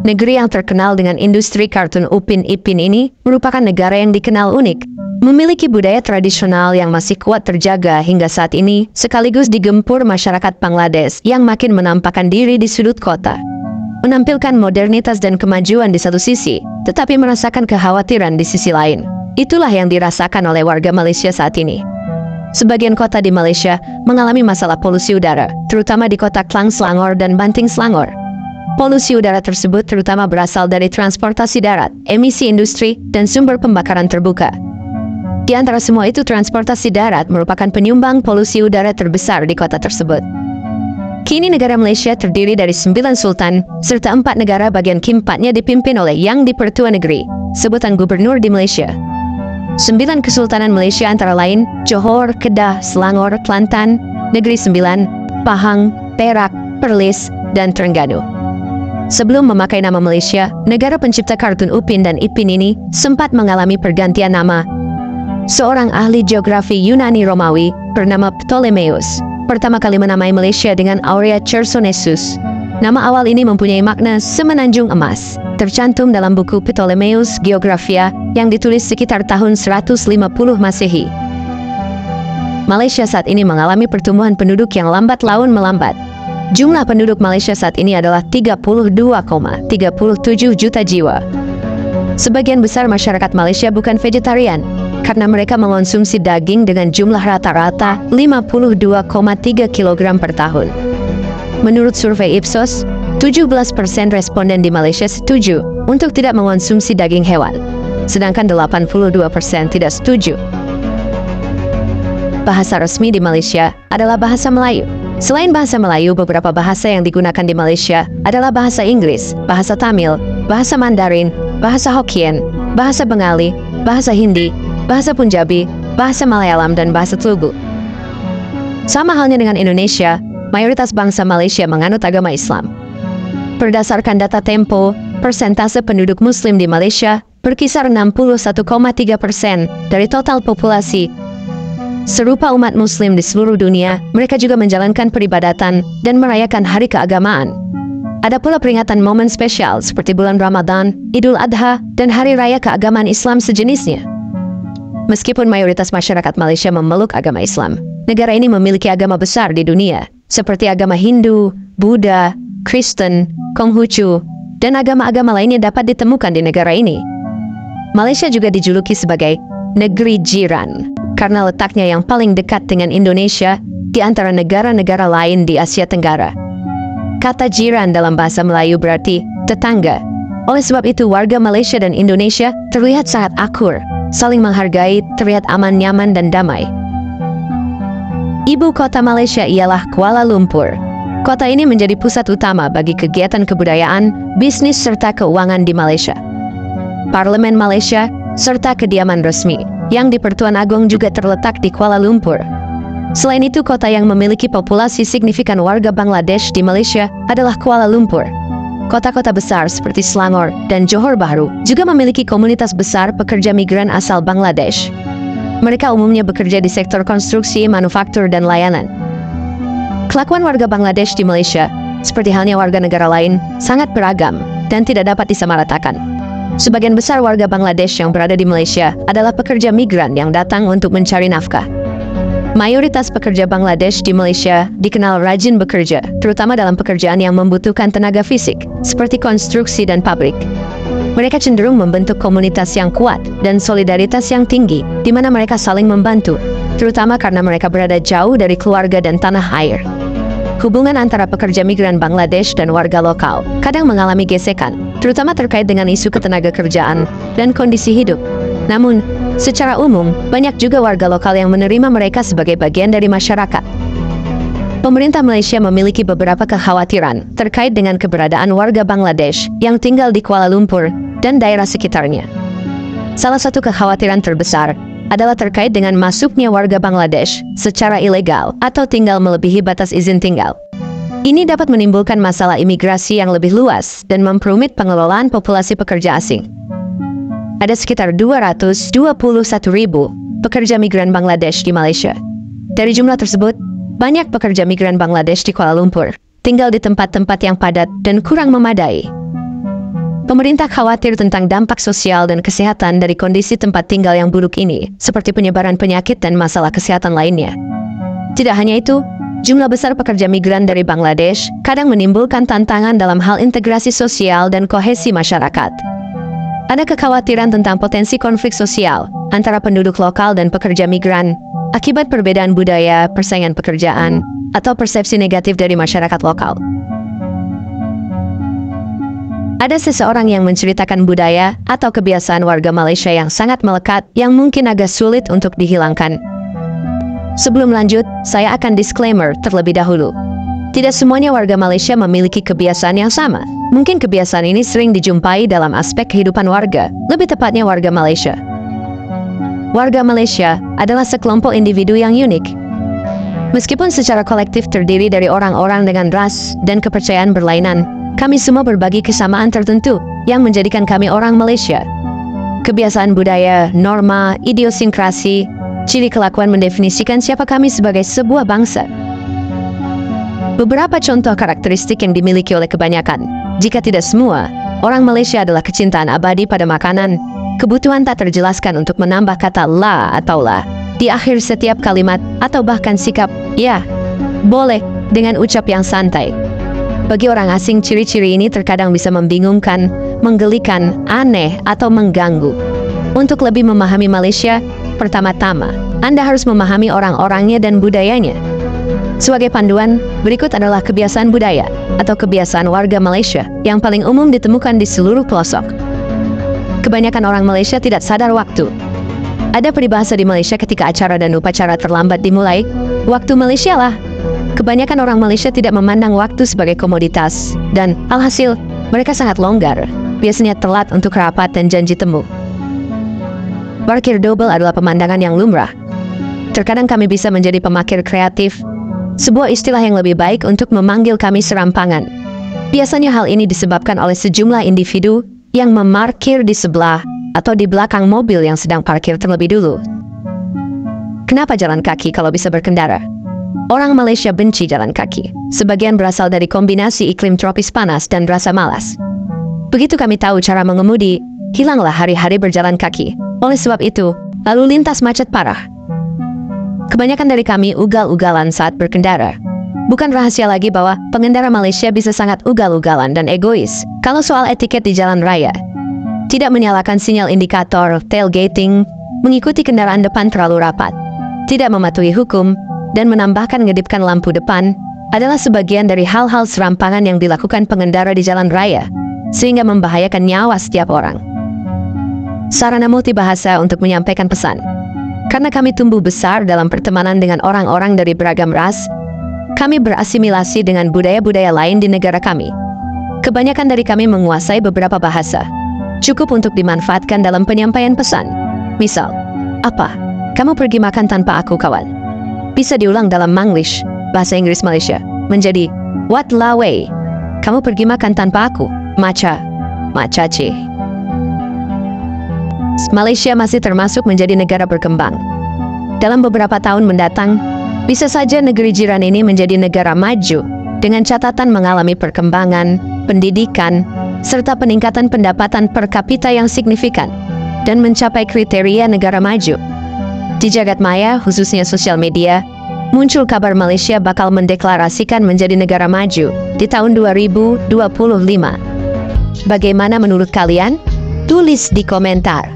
Negeri yang terkenal dengan industri kartun Upin Ipin ini merupakan negara yang dikenal unik. Memiliki budaya tradisional yang masih kuat terjaga hingga saat ini, sekaligus digempur masyarakat Bangladesh yang makin menampakkan diri di sudut kota. Menampilkan modernitas dan kemajuan di satu sisi, tetapi merasakan kekhawatiran di sisi lain. Itulah yang dirasakan oleh warga Malaysia saat ini. Sebagian kota di Malaysia mengalami masalah polusi udara, terutama di kota Klang Selangor dan Banting Selangor. Polusi udara tersebut terutama berasal dari transportasi darat, emisi industri, dan sumber pembakaran terbuka. Di antara semua itu, transportasi darat merupakan penyumbang polusi udara terbesar di kota tersebut. Kini negara Malaysia terdiri dari 9 sultan, serta 4 negara bagian keempatnya dipimpin oleh Yang di-Pertua Negeri, sebutan gubernur di Malaysia. 9 kesultanan Malaysia antara lain Johor, Kedah, Selangor, Kelantan, Negeri Sembilan, Pahang, Perak, Perlis, dan Terengganu. Sebelum memakai nama Malaysia, negara pencipta kartun Upin dan Ipin ini sempat mengalami pergantian nama. Seorang ahli geografi Yunani Romawi bernama Ptolemeus pertama kali menamai Malaysia dengan Aurea Chersonesus. Nama awal ini mempunyai makna semenanjung emas, tercantum dalam buku Ptolemeus Geographia yang ditulis sekitar tahun 150 Masehi. Malaysia saat ini mengalami pertumbuhan penduduk yang lambat laun melambat. Jumlah penduduk Malaysia saat ini adalah 32,37 juta jiwa. Sebagian besar masyarakat Malaysia bukan vegetarian, karena mereka mengonsumsi daging dengan jumlah rata-rata 52,3 kg per tahun. Menurut survei Ipsos, 17% responden di Malaysia setuju untuk tidak mengonsumsi daging hewan, sedangkan 82% tidak setuju. Bahasa resmi di Malaysia adalah bahasa Melayu. Selain bahasa Melayu, beberapa bahasa yang digunakan di Malaysia adalah bahasa Inggris, bahasa Tamil, bahasa Mandarin, bahasa Hokkien, bahasa Bengali, bahasa Hindi, bahasa Punjabi, bahasa Malayalam, dan bahasa Telugu. Sama halnya dengan Indonesia, mayoritas bangsa Malaysia menganut agama Islam. Berdasarkan data Tempo, persentase penduduk Muslim di Malaysia berkisar 61,3% dari total populasi. Serupa umat Muslim di seluruh dunia, mereka juga menjalankan peribadatan dan merayakan hari keagamaan. Ada pula peringatan momen spesial seperti bulan Ramadan, Idul Adha, dan hari raya keagamaan Islam sejenisnya. Meskipun mayoritas masyarakat Malaysia memeluk agama Islam, negara ini memiliki agama besar di dunia, seperti agama Hindu, Buddha, Kristen, Konghucu, dan agama-agama lainnya dapat ditemukan di negara ini. Malaysia juga dijuluki sebagai negeri jiran, karena letaknya yang paling dekat dengan Indonesia di antara negara-negara lain di Asia Tenggara. Kata jiran dalam bahasa Melayu berarti tetangga. Oleh sebab itu, warga Malaysia dan Indonesia terlihat sangat akur, saling menghargai, terlihat aman, nyaman, dan damai. Ibu kota Malaysia ialah Kuala Lumpur. Kota ini menjadi pusat utama bagi kegiatan kebudayaan, bisnis, serta keuangan di Malaysia. Parlemen Malaysia, serta kediaman resmi yang di-Pertuan Agong juga terletak di Kuala Lumpur. Selain itu, kota yang memiliki populasi signifikan warga Bangladesh di Malaysia adalah Kuala Lumpur. Kota-kota besar seperti Selangor dan Johor Bahru juga memiliki komunitas besar pekerja migran asal Bangladesh. Mereka umumnya bekerja di sektor konstruksi, manufaktur, dan layanan. Kelakuan warga Bangladesh di Malaysia, seperti halnya warga negara lain, sangat beragam dan tidak dapat disamaratakan. Sebagian besar warga Bangladesh yang berada di Malaysia adalah pekerja migran yang datang untuk mencari nafkah. Mayoritas pekerja Bangladesh di Malaysia dikenal rajin bekerja, terutama dalam pekerjaan yang membutuhkan tenaga fisik, seperti konstruksi dan pabrik. Mereka cenderung membentuk komunitas yang kuat dan solidaritas yang tinggi, di mana mereka saling membantu, terutama karena mereka berada jauh dari keluarga dan tanah air. Hubungan antara pekerja migran Bangladesh dan warga lokal kadang mengalami gesekan, terutama terkait dengan isu ketenaga kerjaan dan kondisi hidup. Namun, secara umum, banyak juga warga lokal yang menerima mereka sebagai bagian dari masyarakat. Pemerintah Malaysia memiliki beberapa kekhawatiran terkait dengan keberadaan warga Bangladesh yang tinggal di Kuala Lumpur dan daerah sekitarnya. Salah satu kekhawatiran terbesar adalah terkait dengan masuknya warga Bangladesh secara ilegal atau tinggal melebihi batas izin tinggal. Ini dapat menimbulkan masalah imigrasi yang lebih luas dan memperumit pengelolaan populasi pekerja asing. Ada sekitar 221.000 pekerja migran Bangladesh di Malaysia. Dari jumlah tersebut, banyak pekerja migran Bangladesh di Kuala Lumpur tinggal di tempat-tempat yang padat dan kurang memadai. Pemerintah khawatir tentang dampak sosial dan kesehatan dari kondisi tempat tinggal yang buruk ini, seperti penyebaran penyakit dan masalah kesehatan lainnya. Tidak hanya itu, jumlah besar pekerja migran dari Bangladesh kadang menimbulkan tantangan dalam hal integrasi sosial dan kohesi masyarakat. Ada kekhawatiran tentang potensi konflik sosial antara penduduk lokal dan pekerja migran akibat perbedaan budaya, persaingan pekerjaan, atau persepsi negatif dari masyarakat lokal. Ada seseorang yang menceritakan budaya atau kebiasaan warga Malaysia yang sangat melekat yang mungkin agak sulit untuk dihilangkan. Sebelum lanjut, saya akan disclaimer terlebih dahulu. Tidak semuanya warga Malaysia memiliki kebiasaan yang sama. Mungkin kebiasaan ini sering dijumpai dalam aspek kehidupan warga, lebih tepatnya warga Malaysia. Warga Malaysia adalah sekelompok individu yang unik. Meskipun secara kolektif terdiri dari orang-orang dengan ras dan kepercayaan berlainan, kami semua berbagi kesamaan tertentu yang menjadikan kami orang Malaysia. Kebiasaan budaya, norma, idiosinkrasi, ciri kelakuan mendefinisikan siapa kami sebagai sebuah bangsa. Beberapa contoh karakteristik yang dimiliki oleh kebanyakan, jika tidak semua, orang Malaysia adalah kecintaan abadi pada makanan, kebutuhan tak terjelaskan untuk menambah kata la atau la di akhir setiap kalimat, atau bahkan sikap ya, boleh dengan ucap yang santai. Bagi orang asing, ciri-ciri ini terkadang bisa membingungkan, menggelikan, aneh, atau mengganggu. Untuk lebih memahami Malaysia, pertama-tama, Anda harus memahami orang-orangnya dan budayanya. Sebagai panduan, berikut adalah kebiasaan budaya atau kebiasaan warga Malaysia yang paling umum ditemukan di seluruh pelosok. Kebanyakan orang Malaysia tidak sadar waktu. Ada peribahasa di Malaysia ketika acara dan upacara terlambat dimulai, waktu Malaysia lah. Kebanyakan orang Malaysia tidak memandang waktu sebagai komoditas, dan alhasil, mereka sangat longgar, biasanya telat untuk rapat dan janji temu. Parkir double adalah pemandangan yang lumrah. Terkadang kami bisa menjadi pemarkir kreatif, sebuah istilah yang lebih baik untuk memanggil kami serampangan. Biasanya hal ini disebabkan oleh sejumlah individu yang memarkir di sebelah atau di belakang mobil yang sedang parkir terlebih dulu. Kenapa jalan kaki kalau bisa berkendara? Orang Malaysia benci jalan kaki. Sebagian berasal dari kombinasi iklim tropis panas dan rasa malas. Begitu kami tahu cara mengemudi, hilanglah hari-hari berjalan kaki. Oleh sebab itu, lalu lintas macet parah. Kebanyakan dari kami ugal-ugalan saat berkendara. Bukan rahasia lagi bahwa pengendara Malaysia bisa sangat ugal-ugalan dan egois kalau soal etiket di jalan raya. Tidak menyalakan sinyal indikator, tailgating, mengikuti kendaraan depan terlalu rapat, tidak mematuhi hukum, dan menambahkan ngedipkan lampu depan adalah sebagian dari hal-hal serampangan yang dilakukan pengendara di jalan raya, sehingga membahayakan nyawa setiap orang. Sarana multibahasa untuk menyampaikan pesan. Karena kami tumbuh besar dalam pertemanan dengan orang-orang dari beragam ras, kami berasimilasi dengan budaya-budaya lain di negara kami. Kebanyakan dari kami menguasai beberapa bahasa, cukup untuk dimanfaatkan dalam penyampaian pesan. Misal, apa? Kamu pergi makan tanpa aku, kawan? Bisa diulang dalam Manglish, bahasa Inggris Malaysia, menjadi what la way? Kamu pergi makan tanpa aku? Maca ce. Malaysia masih termasuk menjadi negara berkembang. Dalam beberapa tahun mendatang, bisa saja negeri jiran ini menjadi negara maju dengan catatan mengalami perkembangan, pendidikan, serta peningkatan pendapatan per kapita yang signifikan dan mencapai kriteria negara maju. Di jagat maya, khususnya sosial media, muncul kabar Malaysia bakal mendeklarasikan menjadi negara maju di tahun 2025. Bagaimana menurut kalian? Tulis di komentar.